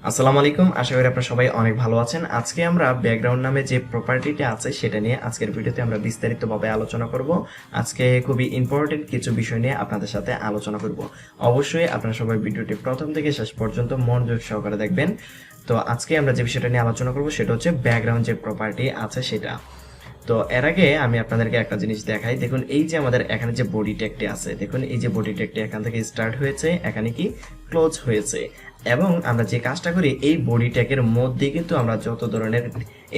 আসসালামু আলাইকুম, আশা করি আপনারা সবাই অনেক ভালো আছেন। আজকে আমরা ব্যাকগ্রাউন্ড নামে যে প্রপার্টিটা আছে সেটা নিয়ে আজকের ভিডিওতে আমরা বিস্তারিতভাবে আলোচনা করব। আজকে খুবই ইম্পর্টেন্ট কিছু বিষয় নিয়ে আপনাদের সাথে আলোচনা করব। অবশ্যই আপনারা সবাই ভিডিওটি প্রথম থেকে শেষ পর্যন্ত মনোযোগ সহকারে দেখবেন। তো আজকে আমরা যে বিষয়টা নিয়ে আলোচনা করব সেটা হচ্ছে ব্যাকগ্রাউন্ড যে প্রপার্টি আছে সেটা। তো এর আগে আমি আপনাদেরকে একটা জিনিস দেখাই। দেখুন এই যে আমাদের এখানে যে বডি ট্যাগটি আছে, দেখুন এই যে বডি ট্যাগটি এখান থেকে স্টার্ট হয়েছে, এখানে কি ক্লোজ হয়েছে। এবং আমরা যে কাজটা করি এই বডি ট্যাগের মধ্যে কিন্তু আমরা যত ধরনের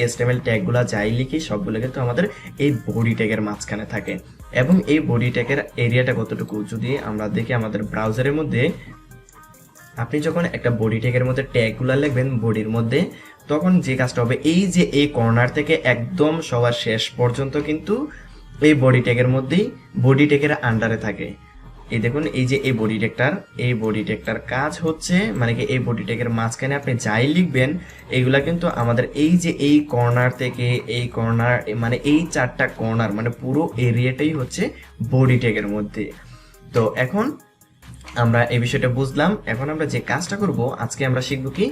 HTML ট্যাগগুলো যাই লিখি সবগুলো কিন্তু আমাদের এই বডি ট্যাগের মাঝখানে থাকে। এবং এই বডি ট্যাগের এরিয়াটা কতটুকু যদি আমরা দেখি আমাদের ব্রাউজারের মধ্যে, আপনি যখন একটা বডি ট্যাগের মধ্যে ট্যাগগুলো লিখবেন বডির মধ্যে, তখন যে কাজটা হবে এই যে এই কর্নার থেকে একদম সবার শেষ পর্যন্ত কিন্তু এই বডি ট্যাগের মধ্যেই বডি ট্যাগের আন্ডারে থাকে। এই দেখুন এই যে এই বডি ট্যাগটার কাজ হচ্ছে মানে কি এই বডি ট্যাগের মাঝখানে আপনি যাই লিখবেন এগুলা কিন্তু আমাদের এই যে এই কর্নার থেকে এই কর্নার মানে এই চারটা কর্নার মানে পুরো এরিয়াটাই হচ্ছে বডি ট্যাগের মধ্যে। তো এখন আমরা এই বিষয়টা বুঝলাম। এখন আমরা যে কাজটা করব আজকে আমরা শিখব কি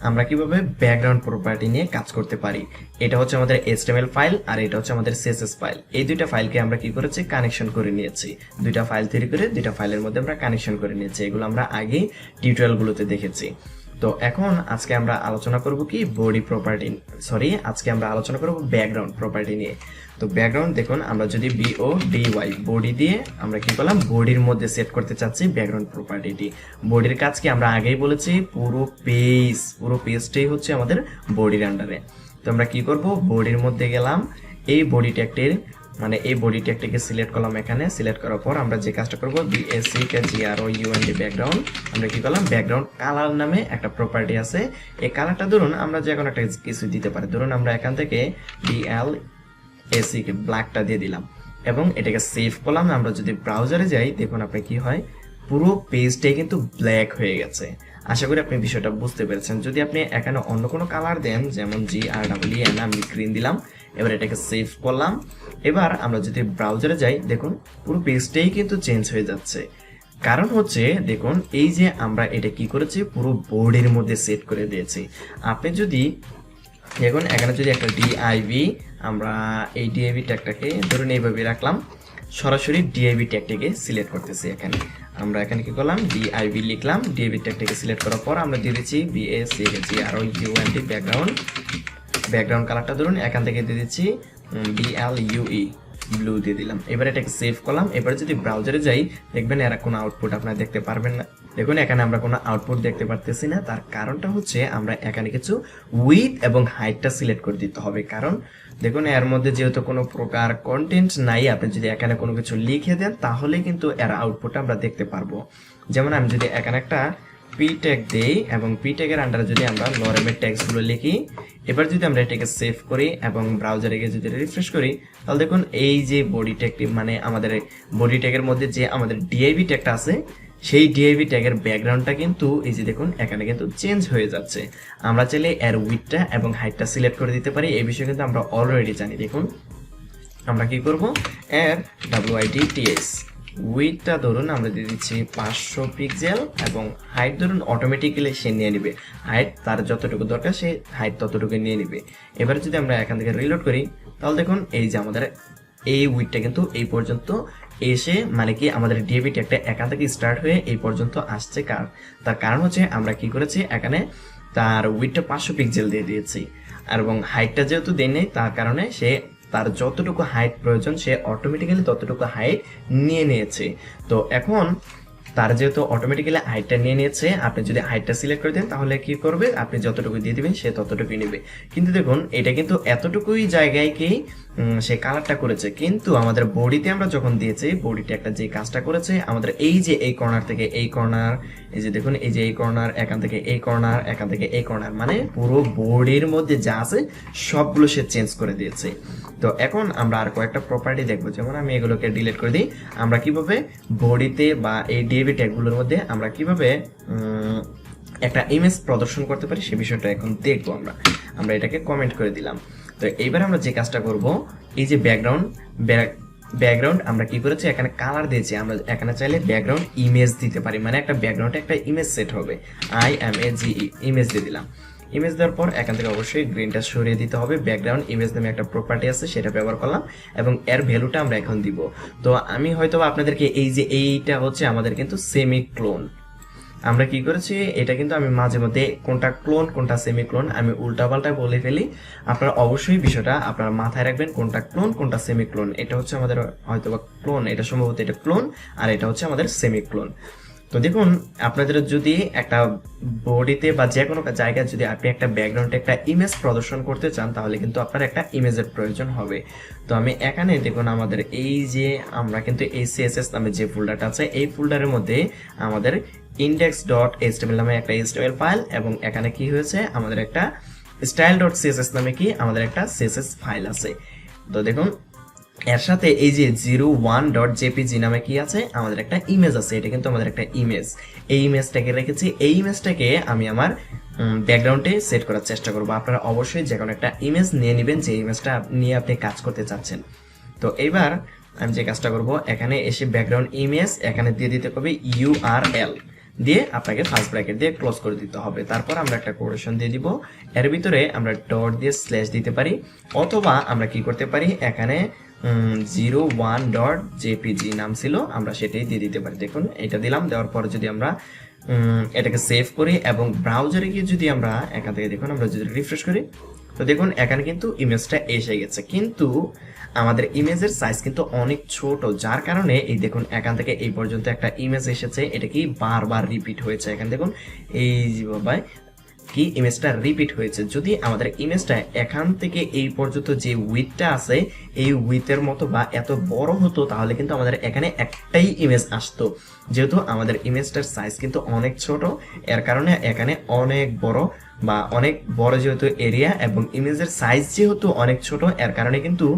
আমরা কিভাবে ব্যাকগ্রাউন্ড প্রপার্টি নিয়ে কাজ করতে পারি। এটা হচ্ছে আমাদের HTML ফাইল আর এটা হচ্ছে আমাদের CSS ফাইল। এই দুইটা ফাইলকে আমরা কি করেছি কানেকশন করে নিয়েছি, দুইটা ফাইল তৈরি করে দুইটা ফাইলের মধ্যে আমরা কানেকশন করে নিয়েছি। এগুলো আমরা আগে টিউটোরিয়ালগুলোতে দেখেছি। তো এখন আজকে আমরা আলোচনা করব কি আজকে আমরা আলোচনা করব ব্যাকগ্রাউন্ড প্রপার্টি নিয়ে। তো ব্যাকগ্রাউন্ড দেখুন আমরা যদি BODY বডি দিয়ে আমরা কি করলাম বডির মধ্যে সেট করতে চাচ্ছি ব্যাকগ্রাউন্ড প্রপার্টিটি। বডির কাজ কি আমরা আগেই বলেছি পুরো পেজটাই হচ্ছে আমাদের বডির আন্ডারে। তো আমরা কি করব বডির মধ্যে গেলাম, এই বডি ট্যাগটির মানে এই বডি ট্যাগটিকে সিলেক্ট করলাম। এখানে সিলেক্ট করার পর আমরা যে কাজটা করব BACGROUND ব্যাকগ্রাউন্ড, আমরা কি করলাম ব্যাকগ্রাউন্ড কালার নামে একটা প্রপার্টি আছে। এই কালারটা ধরুন আমরা যে কোনো একটা কিছু দিতে পারি, ধরুন আমরা এখান থেকে BLAC কে ব্ল্যাকটা দিয়ে দিলাম এবং এটাকে সেভ করলাম। আমরা যদি ব্রাউজারে যাই দেখুন আপনি কি হয় পুরো পেজটাই কিন্তু ব্ল্যাক হয়ে গেছে। আশা করি আপনি বিষয়টা বুঝতে পেরেছেন। যদি আপনি এখানে অন্য কোনো কালার দেন যেমন GREEN, আমি গ্রিন দিলাম, এবার এটাকে সেভ করলাম। এবার আমরা যদি ব্রাউজারে যাই দেখুন পুরো পেজটাই কিন্তু চেঞ্জ হয়ে যাচ্ছে। কারণ হচ্ছে দেখুন এই যে আমরা এটা কি করেছি পুরো বোর্ডের মধ্যে সেট করে দিয়েছি। আপনি যদি দেখুন এখানে যদি একটা DIV আমরা এই DIV ট্যাগটাকে ধরুন এইভাবে রাখলাম, সরাসরি DIV ট্যাগটাকে সিলেক্ট করতেছি। এখানে আমরা এখানে কি করলাম DIV লিখলাম, DIV ট্যাগটাকে সিলেক্ট করার পর আমরা দিয়ে দিচ্ছি BACGROUND ব্যাকগ্রাউন্ড কালারটা ধরুন এখান থেকে দিয়ে দিচ্ছি BLUE ব্লু দিয়ে দিলাম। এবার এটাকে সেভ করলাম। এবার যদি ব্রাউজারে যাই দেখবেন এর কোনো আউটপুট আপনারা দেখতে পারবেন না। দেখুন এখানে আমরা কোনো আউটপুট দেখতে পারতেছি না। তার কারণটা হচ্ছে আমরা এখানে কিছু উইডথ এবং হাইটটা সিলেক্ট করে দিতে হবে। কারণ দেখুন এর মধ্যে যেহেতু কোনো প্রকার কন্টেন্ট নাই, আপনি যদি এখানে কোনো কিছু লিখে দেন তাহলে কিন্তু এর আউটপুটটা আমরা দেখতে পারবো। যেমন আমি যদি এখানে একটা পি ট্যাগ দেই এবং পি ট্যাগের আন্ডারে যদি আমরা লরেমের ট্যাগসগুলো লিখি, এবার যদি আমরা এটাকে সেভ করি এবং ব্রাউজারে গিয়ে যদি রিফ্রেশ করি তাহলে দেখুন এই যে বডি ট্যাগটি মানে আমাদের বডি ট্যাগের মধ্যে যে আমাদের DIV ট্যাগটা আছে সেই DIV ট্যাগের ব্যাকগ্রাউন্ডটা কিন্তু এই যে দেখুন এখানে কিন্তু চেঞ্জ হয়ে যাচ্ছে। আমরা চাইলে এর উইডথটা এবং হাইটটা সিলেক্ট করে দিতে পারি। এই বিষয়ে কিন্তু আমরা অলরেডি জানি। দেখুন আমরা কি করব এর WIDTH উইডথটা ধরুন আমরা দিয়ে দিচ্ছি 500 পিক্সেল এবং হাইট ধরুন অটোমেটিক্যালি সে নিয়ে নেবে, হাইট তার যতটুকু দরকার সে হাইট ততটুকু নিয়ে নেবে। এবার যদি আমরা এখান থেকে রিলোড করি তাহলে দেখুন এই যে আমাদের এই উইডথটা কিন্তু এই পর্যন্ত এসে মানে কি আমাদের DIV ট্যাগটা এখান থেকে স্টার্ট হয়ে এই পর্যন্ত আসছে। তার কারণ হচ্ছে আমরা কি করেছি এখানে তার উইডথটা 500 পিক্সেল দিয়ে দিয়েছি আর এবং হাইটটা যেহেতু দেয় নেই তার কারণে সে তার যতটুকু হাইট প্রয়োজন সে অটোমেটিক্যালি ততটুকু হাইট নিয়ে নিয়েছে। তো এখন তার যেহেতু অটোমেটিক্যালি হাইটটা নিয়ে নিয়েছে, আপনি যদি হাইটটা সিলেক্ট করে দেন তাহলে কি করবে আপনি যতটুকু দিয়ে দিবেন সে ততটুকুই নেবে। কিন্তু দেখুন এটা কিন্তু এতটুকুই জায়গায়কেই সে কালারটা করেছে, কিন্তু আমাদের বডিতে আমরা যখন দিয়েছি বডিতে একটা যে কাজটা করেছে আমাদের এই যে এই কর্নার থেকে এই কর্নার, এই যে দেখুন এই যে এই কর্নার, এখান থেকে এই কর্নার, এখান থেকে এই কর্নার, মানে পুরো বডির মধ্যে যা আছে সবগুলো সে চেঞ্জ করে দিয়েছে। তো এখন আমরা আর কয়েকটা প্রপার্টি দেখবো, যেমন আমি এগুলোকে ডিলিট করে দিই। আমরা কিভাবে বডিতে বা এই DIV ট্যাগগুলোর মধ্যে আমরা কিভাবে একটা ইমেজ প্রদর্শন করতে পারি সে বিষয়টা এখন দেখবো। আমরা এটাকে কমেন্ট করে দিলাম। তো এইবার আমরা যে কাজটা করব এই যে ব্যাকগ্রাউন্ড ব্যাকগ্রাউন্ড আমরা কি করেছি এখানে কালার দিয়েছি, আমরা এখানে চাইলে ব্যাকগ্রাউন্ড ইমেজ দিতে পারি, মানে একটা ব্যাকগ্রাউন্ডে একটা ইমেজ সেট হবে, IMAGE ইমেজ দিয়ে দিলাম। ইমেজ দেওয়ার পর এখান থেকে অবশ্যই গ্রিনটা সরিয়ে দিতে হবে। ব্যাকগ্রাউন্ড ইমেজ নামে একটা প্রপার্টি আছে, সেটা ব্যবহার করলাম এবং এর ভ্যালুটা আমরা এখন দিব। তো আমি হয়তো আপনাদেরকে এই যে এইটা হচ্ছে আমাদের কিন্তু সেমি ক্লোন, আমরা কি করেছি এটা কিন্তু আমি মাঝে মধ্যে কোনটা ক্লোন কোনটা সেমি ক্লোন আমি উল্টাপাল্টা বলে ফেলি। আপনারা অবশ্যই বিষয়টা আপনারা মাথায় রাখবেন, কোনটা ক্লোন কোনটা সেমি ক্লোন। এটা হচ্ছে আমাদের হয়তো বা ক্লোন, এটা সম্ভবত এটা ক্লোন, আর এটা হচ্ছে আমাদের সেমি ক্লোন। তো দেখুন আপনাদের যদি একটা বডিতে বা যে কোনো জায়গায় যদি আপনি একটা ব্যাকগ্রাউন্ডে একটা ইমেজ প্রদর্শন করতে চান তাহলে কিন্তু আপনার একটা ইমেজের প্রয়োজন হবে। তো আমি এখানে দেখুন আমাদের এই যে আমরা কিন্তু এই CSS নামে যে ফোল্ডারটা আছে এই ফোল্ডারের মধ্যে আমাদের index.html নামে একটা HTML ফাইল এবং এখানে কি হয়েছে আমাদের একটা style.css নামে কি আমাদের একটা CSS ফাইল আছে। তো দেখুন এর সাথে এই যে 01.jpg নামে কি আছে আমাদের একটা ইমেজ আছে, এটা কিন্তু আমাদের একটা ইমেজ। এই ইমেজটাকে রেখেছি, এই ইমেজটাকে আমি আমার ব্যাকগ্রাউন্ডে সেট করার চেষ্টা করব। আপনারা অবশ্যই যে কোনো একটা ইমেজ নিয়ে নেবেন যে ইমেজটা নিয়ে আপনি কাজ করতে চাচ্ছেন। তো এইবার আমি যে কাজটা করব এখানে এসে ব্যাকগ্রাউন্ড ইমেজ এখানে দিয়ে দিতে হবে URL দিয়ে আপনাকে ফার্স্ট ব্র্যাকেট দিয়ে ক্লোজ করে দিতে হবে। তারপর আমরা একটা কোটেশন দিয়ে দিব, এর ভিতরে আমরা ডট দিয়ে স্ল্যাশ দিতে পারি, অথবা আমরা কি করতে পারি এখানে 01.jpg নাম ছিল আমরা সেটাই দিয়ে দিতে পারি। দেখুন এটা দিলাম, দেওয়ার পর যদি আমরা এটাকে সেভ করি এবং ব্রাউজারে গিয়ে যদি আমরা এখান থেকে দেখুন আমরা যদি রিফ্রেশ করি তো দেখুন এখানে কিন্তু ইমেজটা এসে গেছে, কিন্তু আমাদের ইমেজের সাইজ কিন্তু অনেক ছোট, যার কারণে এই দেখুন এখান থেকে এই পর্যন্ত একটা ইমেজ এসেছে, এটা কি বারবার রিপিট হয়েছে। এখানে দেখুন এই ভাবে কি ইমেজটা রিপিট হয়েছে। যদি আমাদের ইমেজটা এখান থেকে এই পর্যন্ত যে উইথটা আছে এই উইথের মতো বা এত বড় হতো তাহলে কিন্তু আমাদের এখানে একটাই ইমেজ আসতো। যেহেতু আমাদের ইমেজটার সাইজ কিন্তু অনেক ছোট, এর কারণে এখানে অনেক বড় বা অনেক বড় যেহেতু এরিয়া এবং ইমেজের সাইজ যেহেতু অনেক ছোট এর কারণে কিন্তু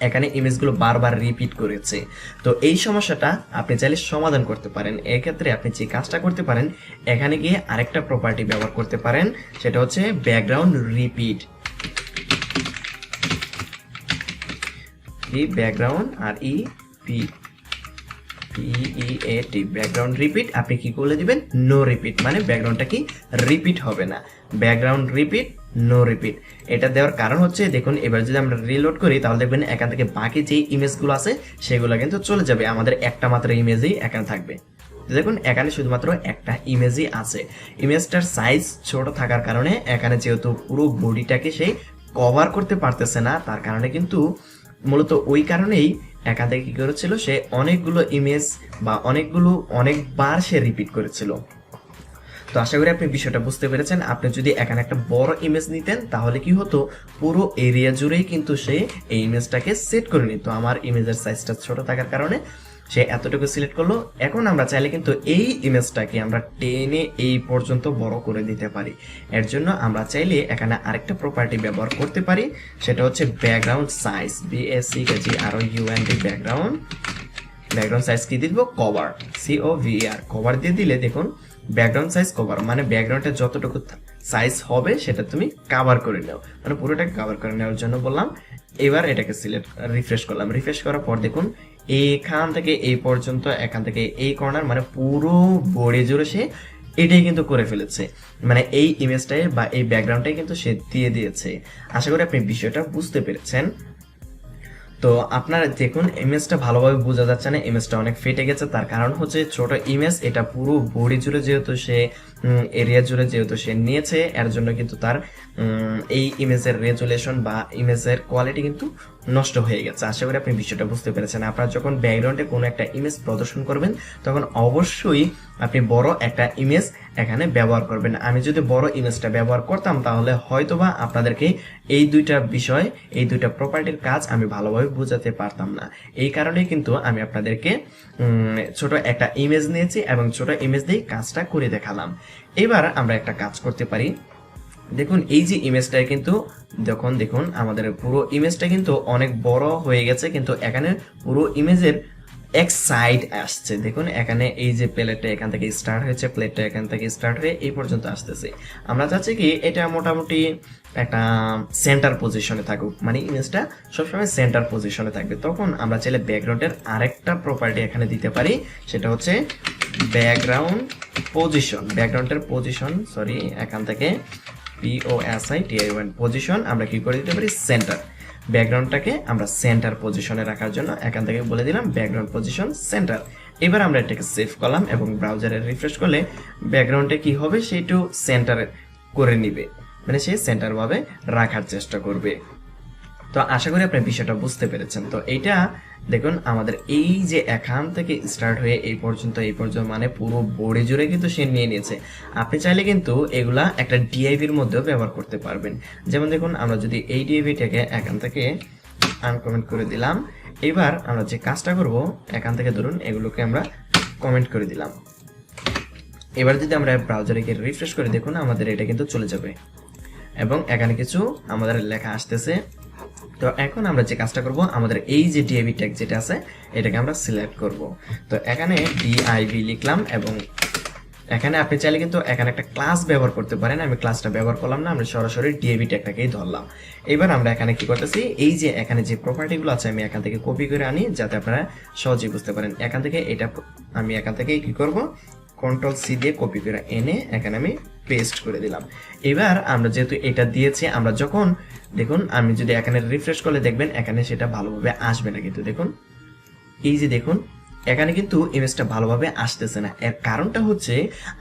এখানে ইমেজগুলো বারবার রিপিট করেছে। তো এই সমস্যাটা আপনি চাইলে সমাধান করতে পারেন। এক্ষেত্রে আপনি যে কাজটা করতে পারেন এখানে গিয়ে আরেকটা প্রপার্টি ব্যবহার করতে পারেন, সেটা হচ্ছে ব্যাকগ্রাউন্ড রিপিট। ব্যাকগ্রাউন্ড আর PEAT ব্যাকগ্রাউন্ড রিপিট আপনি কি করে দিবেন নো রিপিট, মানে ব্যাকগ্রাউন্ডটা কি রিপিট হবে না, ব্যাকগ্রাউন্ড রিপিট নো রিপিট। এটা দেওয়ার কারণ হচ্ছে দেখুন এবার যদি আমরা রিলোড করি তাহলে দেখবেন এখান থেকে বাকি যে ইমেজগুলো আছে সেগুলো কিন্তু চলে যাবে, আমাদের একটা মাত্র ইমেজই এখানে থাকবে। দেখুন এখানে শুধুমাত্র একটা ইমেজই আছে। ইমেজটার সাইজ ছোট থাকার কারণে এখানে যেহেতু পুরো বডিটাকে সে কভার করতে পারতেছে না, তার কারণে কিন্তু মূলত ওই কারণেই এখান থেকে কি করেছিল সে অনেকগুলো ইমেজ বা অনেকবার সে রিপিট করেছিল। তো আশা করি আপনি বিষয়টা বুঝতে পেরেছেন। আপনি যদি এখানে একটা বড় ইমেজ নিতেন তাহলে কি হতো পুরো এরিয়া জুড়েই কিন্তু সে এই ইমেজটাকে সেট করে নিত। আমার ইমেজের সাইজটা ছোট থাকার কারণে সে এতটুকু সিলেক্ট করলো। এখন আমরা চাইলে কিন্তু এই ইমেজটাকে আমরা টেনে এই পর্যন্ত বড় করে দিতে পারি। এর জন্য আমরা চাইলে এখানে আরেকটা প্রপার্টি ব্যবহার করতে পারি, সেটা হচ্ছে background size, BACKGROUND background size কি দিব কভার, COVER কভার দিয়ে দিলে দেখুন ব্যাকগ্রাউন্ড সাইজ কভার মানে ব্যাকগ্রাউন্ডে যতটুকু সাইজ হবে সেটা তুমি কভার করে নাও, মানে পুরোটাকে কভার করে নেওয়ার জন্য বললাম। এবার এটাকে সিলেক্ট রিফ্রেশ করলাম, রিফ্রেশ করার পর দেখুন এখান থেকে এই পর্যন্ত এখান থেকে এই কর্নার মানে পুরো বডি জুড়ে সে এটাই কিন্তু করে ফেলেছে, মানে এই ইমেজটাই বা এই ব্যাকগ্রাউন্ডটাই কিন্তু সে দিয়ে দিয়েছে। আশা করি আপনি বিষয়টা বুঝতে পেরেছেন। তো আপনারা দেখুন ইমেজটা ভালোভাবে বোঝা যাচ্ছে না, ইমেজটা অনেক ফেটে গেছে, তার কারণ হচ্ছে ছোট ইমেজ, এটা পুরো বডি জুড়ে যেহেতু সে এরিয়া জুড়ে যেহেতু সে নিয়েছে এর জন্য কিন্তু তার এই ইমেজের রেজুলেশন বা ইমেজের কোয়ালিটি কিন্তু নষ্ট হয়ে গেছে। আশা করি আপনি বিষয়টা বুঝতে পেরেছেন। আপনারা যখন ব্যাকগ্রাউন্ডে কোনো একটা ইমেজ প্রদর্শন করবেন তখন অবশ্যই আপনি বড় একটা ইমেজ এখানে ব্যবহার করবেন। আমি যদি বড় ইমেজটা ব্যবহার করতাম তাহলে হয়তোবা আপনাদেরকে এই দুইটা বিষয় এই দুইটা প্রপার্টির কাজ আমি ভালোভাবে বোঝাতে পারতাম না। এই কারণে কিন্তু আমি আপনাদেরকে ছোট একটা ইমেজ নিয়েছি এবং ছোট ইমেজ দিয়ে কাজটা করে দেখালাম। এবার আমরা একটা কাজ করতে পারি। দেখুন এই যে ইমেজটা কিন্তু দেখুন আমাদের পুরো ইমেজটা কিন্তু অনেক বড় হয়ে গেছে, কিন্তু এখানে পুরো ইমেজের এক সাইড আসছে। দেখুন এখানে এই যে প্লেটটা এখান থেকে স্টার্ট হয়েছে, প্লেটটা এখান থেকে স্টার্ট হয়ে এই পর্যন্ত আসতেছে। আমরা চাচ্ছি কি এটা মোটামুটি একটা সেন্টার পজিশনে থাকুক, মানে ইমেজটা সবসময় সেন্টার পজিশনে থাকবে। তখন আমরা চাইলে ব্যাকগ্রাউন্ডের আরেকটা প্রপার্টি এখানে দিতে পারি, সেটা হচ্ছে ব্যাকগ্রাউন্ড পজিশন। ব্যাকগ্রাউন্ডের পজিশন, সরি, এখান থেকে POSITION পজিশন আমরা কি করে দিতে পারি, সেন্টার। ব্যাকগ্রাউন্ডটাকে আমরা সেন্টার পজিশনে রাখার জন্য এখান থেকে বলে দিলাম ব্যাকগ্রাউন্ড পজিশন সেন্টার। এবার আমরা এটাকে সেভ করলাম এবং ব্রাউজারে রিফ্রেশ করলে ব্যাকগ্রাউন্ডে কি হবে, সেটু সেন্টার করে নিবে, মানে সে সেন্টার ভাবে রাখার চেষ্টা করবে। তো আশা করি আপনি বিষয়টা বুঝতে পেরেছেন। তো এইটা দেখুন আমাদের এই যে এখান থেকে স্টার্ট হয়ে এই পর্যন্ত মানে পুরো বোর্ডে জুড়ে কিন্তু সে নিয়ে নিয়েছে। আপনি চাইলে কিন্তু এগুলা একটা ডিআইভির মধ্যেও ব্যবহার করতে পারবেন। যেমন দেখুন আমরা যদি এই ডিআইভিটাকে এখান থেকে আনকমেন্ট করে দিলাম, এবার আমরা যে কাজটা করব এখান থেকে ধরুন এগুলোকে আমরা কমেন্ট করে দিলাম। এবার যদি আমরা ব্রাউজারে গিয়ে রিফ্রেশ করে দেখুন আমাদের এটা কিন্তু চলে যাবে এবং এখানে কিছু আমাদের লেখা আসতেছে। তো এখন আমরা যে কাজটা করব, আমাদের এই যে ডিআইভি ট্যাগ যেটা আছে এটাকে আমরা সিলেক্ট করব। তো এখানে ডিআইভি লিখলাম এবং এখানে আপনি চাইলে কিন্তু এখানে একটা ক্লাস ব্যবহার করতে পারেন। আমি ক্লাসটা ব্যবহার করলাম না, আমরা সরাসরি ডিআইভি ট্যাগটাকেই ধরলাম। এবার আমরা এখানে কি করতেছি, এই যে এখানে যে প্রপার্টিগুলো আছে আমি এখান থেকে কপি করে আনি যাতে আপনারা সহজেই বুঝতে পারেন। এখান থেকে এটা আমি এখান থেকে কি করব, Ctrl+C দিয়ে কপি করে এনে এখানে আমি পেস্ট করে দিলাম। এবার আমরা যেহেতু এটা দিয়েছি, আমরা যখন দেখুন আমি যদি এখানে রিফ্রেশ করলে দেখবেন এখানে সেটা ভালোভাবে আসবে না, কিন্তু দেখুন এই যে দেখুন এখানে কিন্তু ইমেজটা ভালোভাবে আসতেছে না। এর কারণটা হচ্ছে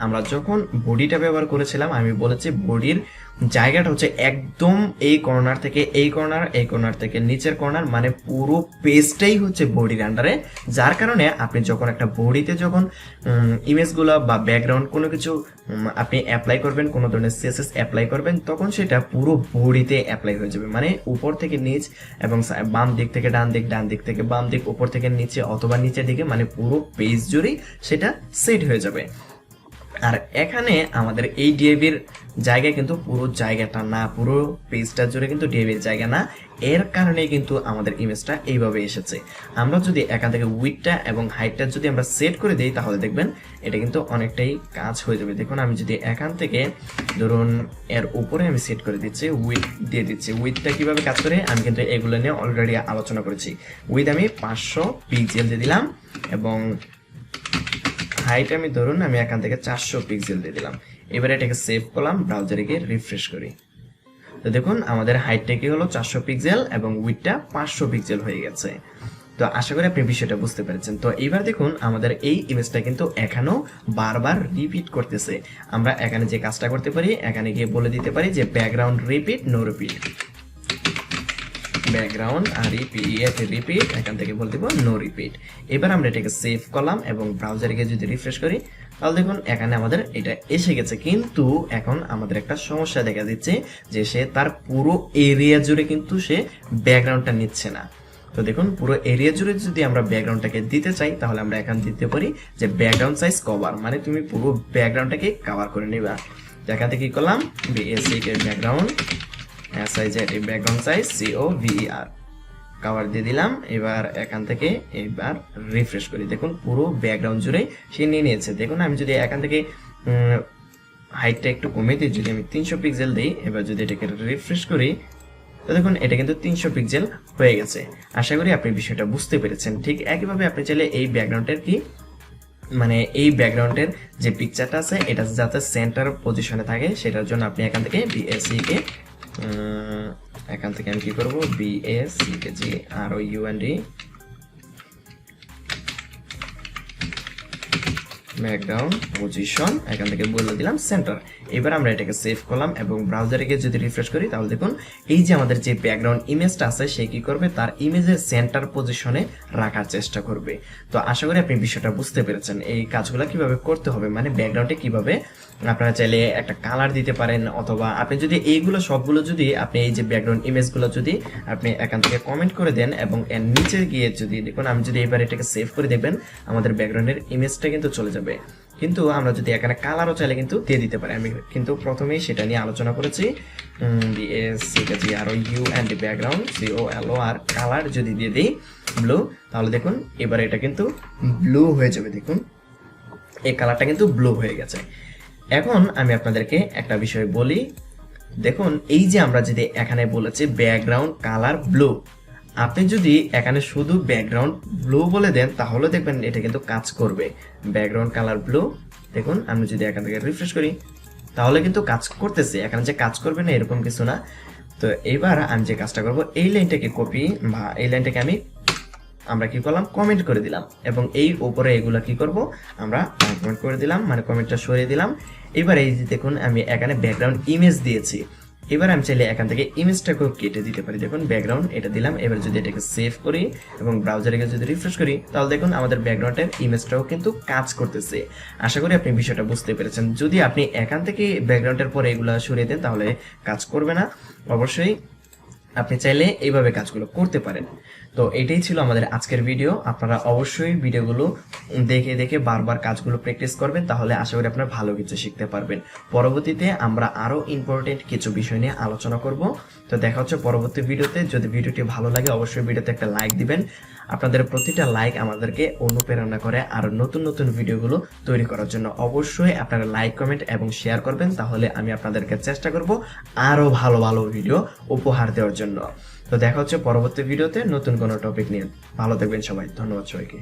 আমরা যখন বডিটা ব্যবহার করেছিলাম আমি বলেছি বডির জায়গাটা হচ্ছে একদম এই কর্নার থেকে এই কর্নার থেকে নিচের কর্নার, মানে পুরো পেজটাই হচ্ছে বডির আন্ডারে। যার কারণে আপনি যখন একটা বডিতে যখন ইমেজগুলো বা ব্যাকগ্রাউন্ড কোনো কিছু আপনি অ্যাপ্লাই করবেন, কোনো ধরনের CSS অ্যাপ্লাই করবেন, তখন সেটা পুরো বডিতে অ্যাপ্লাই হয়ে যাবে। মানে উপর থেকে নিচ এবং বাম দিক থেকে ডান দিক, ডান দিক থেকে বাম দিক, উপর থেকে নিচে অথবা নিচের দিকে, মানে পুরো পেজ জুড়েই সেটা সেট হয়ে যাবে। আর এখানে আমাদের এই ডিএভির জায়গায় কিন্তু পুরো জায়গাটা না, পুরো পেজটা জুড়ে কিন্তু ডিএভির জায়গা না। এর কারণে কিন্তু আমাদের ইমেজটা এইভাবে এসেছে। আমরা যদি এখান থেকে উইডথটা এবং হাইটটা যদি আমরা সেট করে দিই তাহলে দেখবেন এটা কিন্তু অনেকটাই কাজ হয়ে যাবে। দেখুন আমি যদি এখান থেকে ধরুন এর উপরে আমি সেট করে দিচ্ছি, উইডথ দিয়ে দিচ্ছি। উইডথটা কিভাবে কাজ করে আমি কিন্তু এগুলো নিয়ে অলরেডি আলোচনা করেছি। উইডথ আমি 500 পিক্সেল দিয়ে দিলাম এবং হাইট আমি ধরুন আমি এখান থেকে 400 পিক্সেল দিয়ে দিলাম। এবারে এটাকে সেভ করলাম, ব্রাউজারে গিয়ে রিফ্রেশ করি। তো দেখুন আমাদের হাইটটা কি হলো 400 পিক্সেল এবং উইডথটা 500 পিক্সেল হয়ে গেছে। তো আশা করি আপনি বিষয়টা বুঝতে পেরেছেন। তো এইবার দেখুন আমাদের এই ইমেজটা কিন্তু এখানেও বারবার রিপিট করতেছে। আমরা এখানে যে কাজটা করতে পারি, এখানে গিয়ে বলে দিতে পারি যে background repeat, no repeat, background আর রিপিট, এখান থেকে বলে দিব নো রিপিট। এবার আমরা এটাকে সেভ করলাম এবং ব্রাউজারে গিয়ে যদি রিফ্রেশ করি তাহলে দেখুন এখানে আমাদের এটা এসে গেছে। কিন্তু এখন আমাদের একটা সমস্যা দেখা দিচ্ছে যে সে তার পুরো এরিয়া জুড়ে কিন্তু সে ব্যাকগ্রাউন্ডটা নিচ্ছে না। তো দেখুন পুরো এরিয়া জুড়ে যদি আমরা ব্যাকগ্রাউন্ডটাকে দিতে চাই তাহলে আমরা এখানে দিতে পারি যে ব্যাকগ্রাউন্ড সাইজ কভার, মানে তুমি পুরো ব্যাকগ্রাউন্ডটাকে কভার করে নিবা। এখান থেকে কি করলাম, BASIC background SIZ background size COVER cover দিয়ে দিলাম। এবার এখান থেকে এবার রিফ্রেশ করি, দেখুন পুরো ব্যাকগ্রাউন্ড জুড়ে সে নিয়ে নিয়েছে। দেখুন আমি যদি এখান থেকে হাইটটা একটু কমিয়ে দিই, যদি আমি 300 পিক্সেল দিই, এবার যদি এটাকে রিফ্রেশ করি তো দেখুন এটা কিন্তু 300 পিক্সেল হয়ে গেছে। আশা করি আপনি বিষয়টা বুঝতে পেরেছেন। ঠিক একইভাবে আপনি চাইলে এই ব্যাকগ্রাউন্ডের কি মানে এই ব্যাকগ্রাউন্ডের যে পিকচারটা আছে এটা যাতে সেন্টার পজিশনে থাকে সেটার জন্য আপনি এখান থেকে BASIC কে এখান থেকে আমি কি করবো, BACKGROUND ব্যাকগ্রাউন্ড পজিশন এখান থেকে বলে দিলাম সেন্টার। এবার আমরা এটাকে সেভ করলাম এবং ব্রাউজারে গিয়ে যদি রিফ্রেশ করি তাহলে দেখুন এই যে আমাদের যে ব্যাকগ্রাউন্ড ইমেজটা আছে সে কি করবে, তার ইমেজের সেন্টার পজিশনে রাখার চেষ্টা করবে। তো আশা করি আপনি বিষয়টা বুঝতে পেরেছেন এই কাজগুলো কিভাবে করতে হবে, মানে ব্যাকগ্রাউন্ডে কিভাবে আপনারা চাইলে একটা কালার দিতে পারেন, অথবা আপনি যদি এইগুলো সবগুলো যদি আপনি এই যে ব্যাকগ্রাউন্ড ইমেজগুলো যদি আপনি এখান থেকে কমেন্ট করে দেন এবং এর নিচে গিয়ে যদি দেখুন আমি যদি এবার এটাকে সেভ করে দেখবেন আমাদের ব্যাকগ্রাউন্ডের ইমেজটা কিন্তু চলে যাবে। কিন্তু আমরা যদি এখানে কালারও চাইলে কিন্তু দিয়ে দিতে পারি। আমি কিন্তু প্রথমেই সেটা নিয়ে আলোচনা করেছি। ব্যাকগ্রাউন্ড COLOR কালার যদি দিয়ে দিই ব্লু, তাহলে দেখুন এবার এটা কিন্তু ব্লু হয়ে যাবে। দেখুন এই কালারটা কিন্তু ব্লু হয়ে গেছে। এখন আমি আপনাদেরকে একটা বিষয় বলি, দেখুন এই যে আমরা যদি এখানে বলেছি ব্যাকগ্রাউন্ড কালার ব্লু, আপনি যদি এখানে শুধু ব্যাকগ্রাউন্ড ব্লু বলে দেন তাহলে দেখবেন এটা কিন্তু কাজ করবে। ব্যাকগ্রাউন্ড কালার ব্লু, দেখুন আমি যদি এখান থেকে রিফ্রেশ করি তাহলে কিন্তু কাজ করতেছে। এখানে যে কাজ করবে না এরকম কিছু না। তো এইবার আমি যে কাজটা করব, এই লাইনটাকে কপি বা এই লাইনটাকে আমরা কি করলাম, কমেন্ট করে দিলাম, এবং এই উপরে এগুলা কি করব, আমরা কমেন্ট করে দিলাম, মানে কমেন্টটা সরিয়ে দিলাম। এবার এই যে দেখুন আমি এখানে ব্যাকগ্রাউন্ড ইমেজ দিয়েছি। এবার আমি চাইলে এখান থেকে ইমেজটাকেও কেটে দিতে পারি। দেখুন ব্যাকগ্রাউন্ড এটা দিলাম। এবার যদি এটাকে সেভ করি এবং ব্রাউজারে গিয়ে যদি রিফ্রেশ করি তাহলে দেখুন আমাদের ব্যাকগ্রাউন্ডের ইমেজটাও কিন্তু কাজ করতেছে। আশা করি আপনি বিষয়টা বুঝতে পেরেছেন। যদি আপনি এখান থেকে ব্যাকগ্রাউন্ডের পরে এগুলা সরিয়ে দেন তাহলে কাজ করবে না। অবশ্যই আপনি চাইলে এইভাবে কাজগুলো করতে পারেন। তো এটাই ছিল আমাদের আজকের ভিডিও। আপনারা অবশ্যই ভিডিওগুলো দেখে দেখে বারবার কাজগুলো প্র্যাকটিস করবেন, তাহলে আশা করি আপনারা ভালো কিছু শিখতে পারবেন। পরবর্তীতে আমরা আরো ইম্পর্টেন্ট কিছু বিষয় নিয়ে আলোচনা করব। তো দেখা হচ্ছে পরবর্তী ভিডিওতে। যদি ভিডিওটি ভালো লাগে অবশ্যই ভিডিওতে একটা লাইক দিবেন। আপনাদের প্রতিটা লাইক আমাদেরকে অনুপ্রেরণা করে আরো নতুন নতুন ভিডিওগুলো তৈরি করার জন্য। অবশ্যই আপনারা লাইক, কমেন্ট এবং শেয়ার করবেন, তাহলে আমি আপনাদেরকে চেষ্টা করব আরো ভালো ভালো ভিডিও উপহার দেওয়ার জন্য। তো দেখা হচ্ছে পরবর্তী ভিডিওতে নতুন কোনো টপিক নিয়ে। ভালো থাকবেন সবাই, ধন্যবাদ সবাইকে।